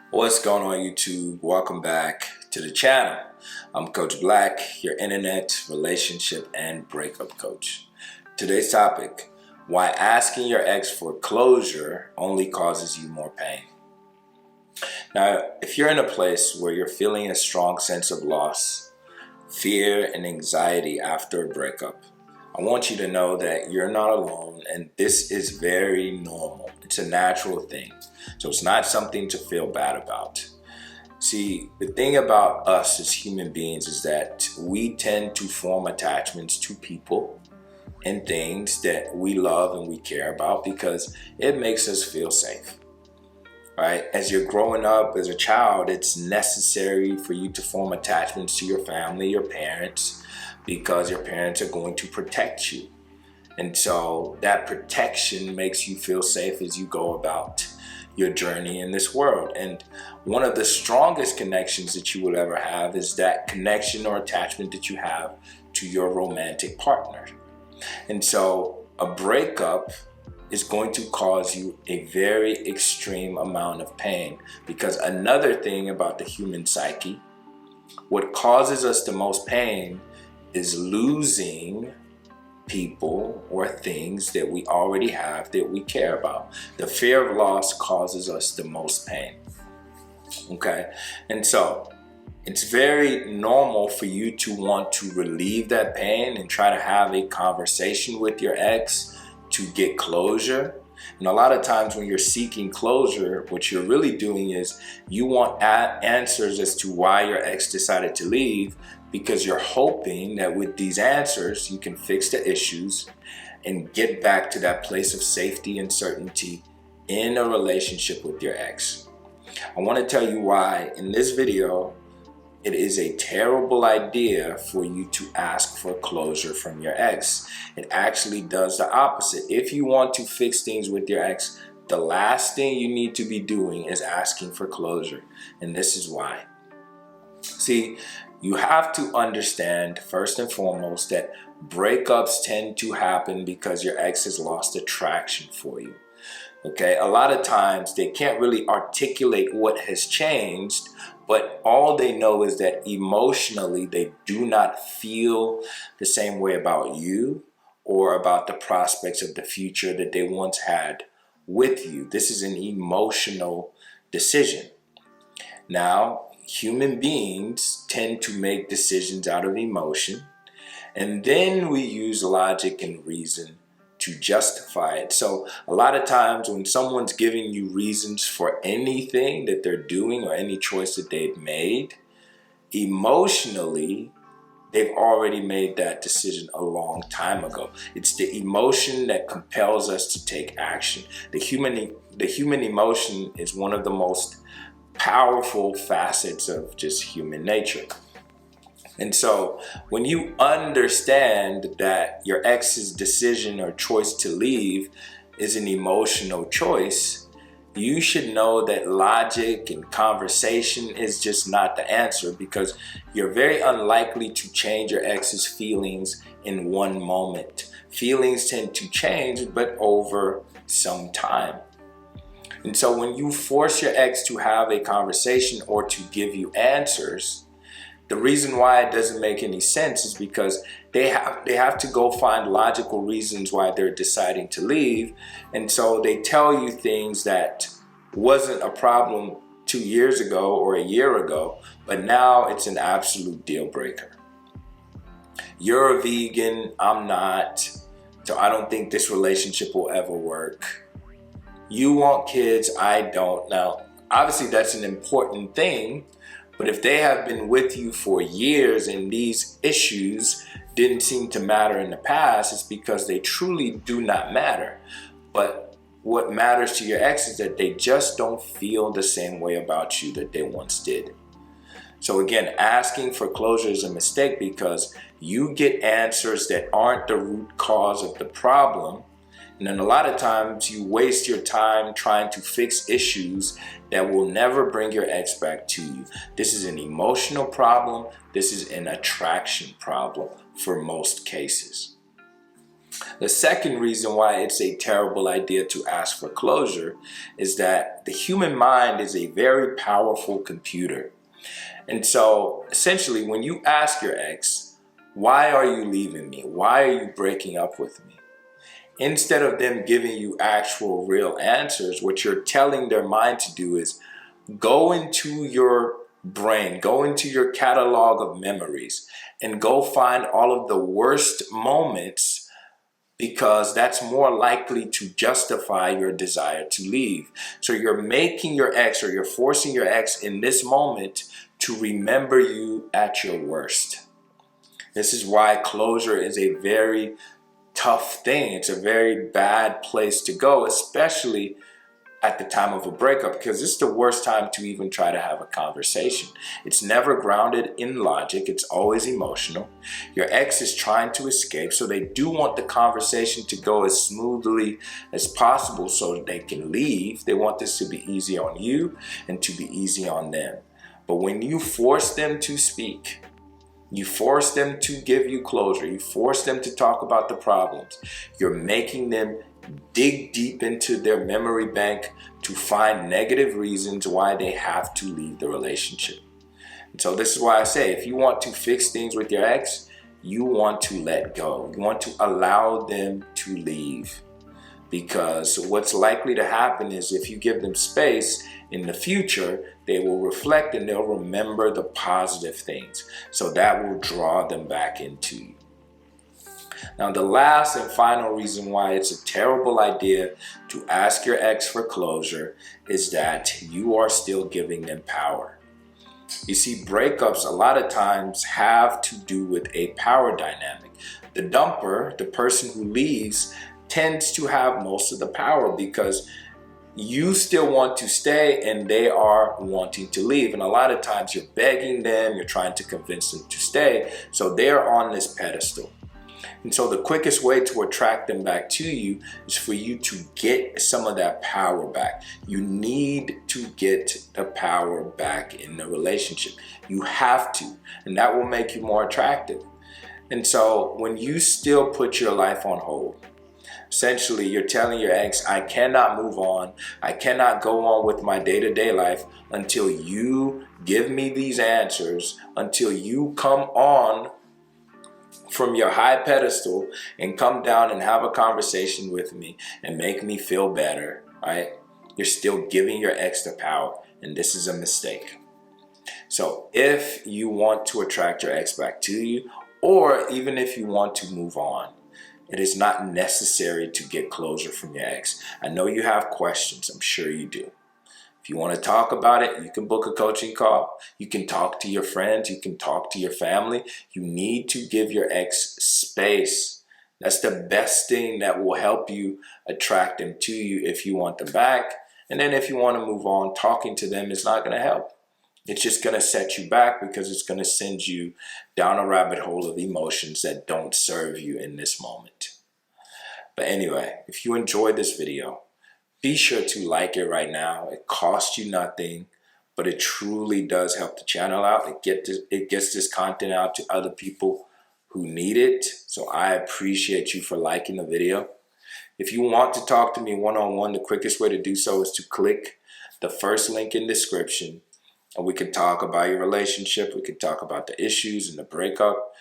What's going on, YouTube? Welcome back to the channel. I'm Coach Black, your internet, relationship, and breakup coach. Today's topic: why asking your ex for closure only causes you more pain. Now, if you're in a place where you're feeling a strong sense of loss, fear, and anxiety after a breakup, I want you to know that you're not alone, and this is very normal. It's a natural thing. So it's not something to feel bad about. See, the thing about us as human beings is that we tend to form attachments to people and things that we love and we care about because it makes us feel safe. Right? As you're growing up as a child, it's necessary for you to form attachments to your family, your parents, because your parents are going to protect you. And so that protection makes you feel safe as you go about your journey in this world. And one of the strongest connections that you will ever have is that connection or attachment that you have to your romantic partner. And so a breakup is going to cause you a very extreme amount of pain, because another thing about the human psyche, what causes us the most pain is losing people or things that we already have that we care about. The fear of loss causes us the most pain. Okay? And so it's very normal for you to want to relieve that pain and try to have a conversation with your ex to get closure. And a lot of times when you're seeking closure, what you're really doing is you want answers as to why your ex decided to leave, because you're hoping that with these answers you can fix the issues and get back to that place of safety and certainty in a relationship with your ex. I want to tell you why in this video it is a terrible idea for you to ask for closure from your ex. It actually does the opposite. If you want to fix things with your ex, the last thing you need to be doing is asking for closure. And this is why. See, you have to understand first and foremost that breakups tend to happen because your ex has lost attraction for you. Okay, a lot of times they can't really articulate what has changed, but all they know is that emotionally they do not feel the same way about you or about the prospects of the future that they once had with you. This is an emotional decision. Now, human beings tend to make decisions out of emotion, and then we use logic and reason to justify it. So a lot of times when someone's giving you reasons for anything that they're doing or any choice that they've made, emotionally, they've already made that decision a long time ago. It's the emotion that compels us to take action. The human emotion is one of the most powerful facets of just human nature. And so when you understand that your ex's decision or choice to leave is an emotional choice, you should know that logic and conversation is just not the answer, because you're very unlikely to change your ex's feelings in one moment. Feelings tend to change, but over some time. And so when you force your ex to have a conversation or to give you answers, the reason why it doesn't make any sense is because they have to go find logical reasons why they're deciding to leave. And so they tell you things that wasn't a problem 2 years ago or a year ago, but now it's an absolute deal breaker. You're a vegan, I'm not, so I don't think this relationship will ever work. You want kids, I don't. Now, obviously that's an important thing, but if they have been with you for years and these issues didn't seem to matter in the past, it's because they truly do not matter. But what matters to your ex is that they just don't feel the same way about you that they once did. So again, asking for closure is a mistake, because you get answers that aren't the root cause of the problem. And then a lot of times you waste your time trying to fix issues that will never bring your ex back to you. This is an emotional problem. This is an attraction problem for most cases. The second reason why it's a terrible idea to ask for closure is that the human mind is a very powerful computer. And so essentially, when you ask your ex, why are you leaving me? Why are you breaking up with me? Instead of them giving you actual real answers, what you're telling their mind to do is go into your brain, go into your catalog of memories and go find all of the worst moments, because that's more likely to justify your desire to leave. So you're making your ex, or you're forcing your ex in this moment to remember you at your worst. This is why closure is a very tough thing. It's a very bad place to go, especially at the time of a breakup, because it's the worst time to even try to have a conversation. It's never grounded in logic. It's always emotional. Your ex is trying to escape, so they do want the conversation to go as smoothly as possible so that they can leave. They want this to be easy on you and to be easy on them. But when you force them to speak, you force them to give you closure, you force them to talk about the problems, you're making them dig deep into their memory bank to find negative reasons why they have to leave the relationship. And so this is why I say, if you want to fix things with your ex, you want to let go. You want to allow them to leave. Because what's likely to happen is, if you give them space in the future, they will reflect and they'll remember the positive things. So that will draw them back into you. Now, the last and final reason why it's a terrible idea to ask your ex for closure is that you are still giving them power. You see, breakups a lot of times have to do with a power dynamic. The dumper, the person who leaves, tends to have most of the power because you still want to stay and they are wanting to leave. And a lot of times you're begging them, you're trying to convince them to stay. So they're on this pedestal. And so the quickest way to attract them back to you is for you to get some of that power back. You need to get the power back in the relationship. You have to, and that will make you more attractive. And so when you still put your life on hold, essentially, you're telling your ex, I cannot move on. I cannot go on with my day-to-day life until you give me these answers, until you come on from your high pedestal and come down and have a conversation with me and make me feel better, right? You're still giving your ex the power, and this is a mistake. So if you want to attract your ex back to you, or even if you want to move on, it is not necessary to get closure from your ex. I know you have questions. I'm sure you do. If you want to talk about it, you can book a coaching call. You can talk to your friends. You can talk to your family. You need to give your ex space. That's the best thing that will help you attract them to you if you want them back. And then if you want to move on, talking to them is not going to help. It's just going to set you back, because it's going to send you down a rabbit hole of emotions that don't serve you in this moment. But anyway, if you enjoyed this video, be sure to like it right now. It costs you nothing, but it truly does help the channel out. It gets this content out to other people who need it. So I appreciate you for liking the video. If you want to talk to me one-on-one, the quickest way to do so is to click the first link in the description. And we can talk about your relationship. We can talk about the issues and the breakup.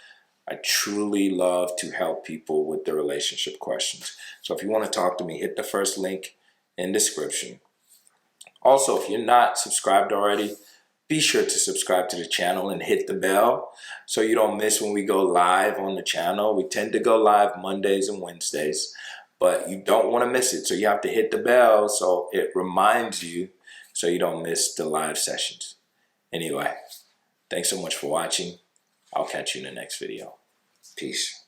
I truly love to help people with their relationship questions. So if you want to talk to me, hit the first link in the description. Also, if you're not subscribed already, be sure to subscribe to the channel and hit the bell so you don't miss when we go live on the channel. We tend to go live Mondays and Wednesdays, but you don't want to miss it. So you have to hit the bell so it reminds you, so you don't miss the live sessions. Anyway, thanks so much for watching. I'll catch you in the next video. Peace.